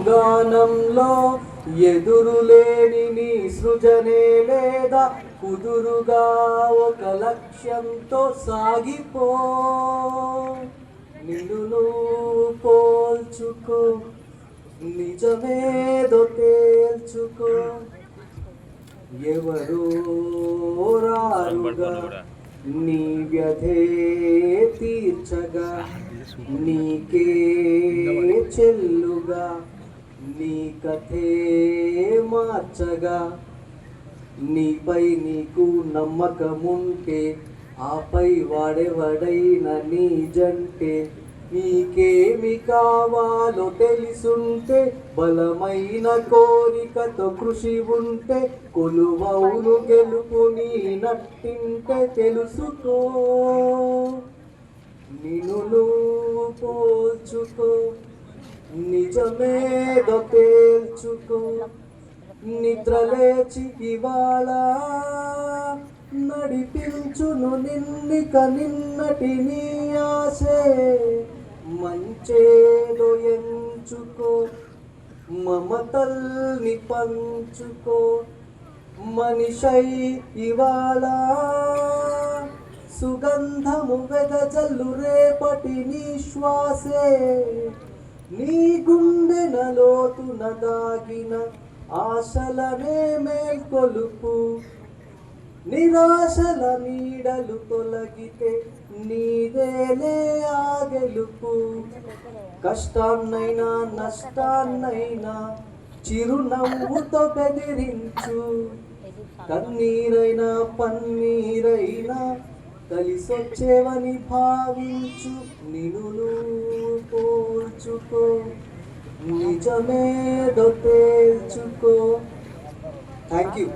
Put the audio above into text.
గానంలో ఎదురులేని నీ సృజనే లేదా కుదురుగా ఒక లక్ష్యంతో సాగిపో నిన్ను పోల్చుకో నిజమేదో తేల్చుకో ఎవరో రారుగా నీ వ్యధే తీర్చగా నీకే చెల్లుగా నీ కథే మార్చగా నీపై నీకు నమ్మకముంటే ఆపై వాడెవడైనా నీ జంటే నీకేమి కావాలో తెలిసుంటే బలమైన కోరికతో కృషి ఉంటే కొలువౌను గెలుపు నీ నట్టింటే తెలుసుకో నిన్ను పోల్చుకో నిజమేదో తేల్చుకో నిద్రలేచి ఇవాళ నడిపించును నిన్నిక నిన్నటి నీ ఆశే మంచేదో ఎంచుకో మమతల్ని పంచుకో మనిషై ఇవాళ సుగంధము వెదజల్లు రేపటి నీ శ్వాసే నీ గుండెన లోతున దాగిన ఆశలనే మేల్కొలుపు నిరాశల నీడలు తొలగితే నీదేలే ఆ గెలుపు కష్టాన్నైనా నష్టాన్నైనా చిరునవ్వుతో బెదిరించు కన్నీరైనా పన్నీరైనా కలిసొచ్చేవని భావించు నిన్ను పోల్చుకో నిజమేదో తేల్చుకో. Thank you.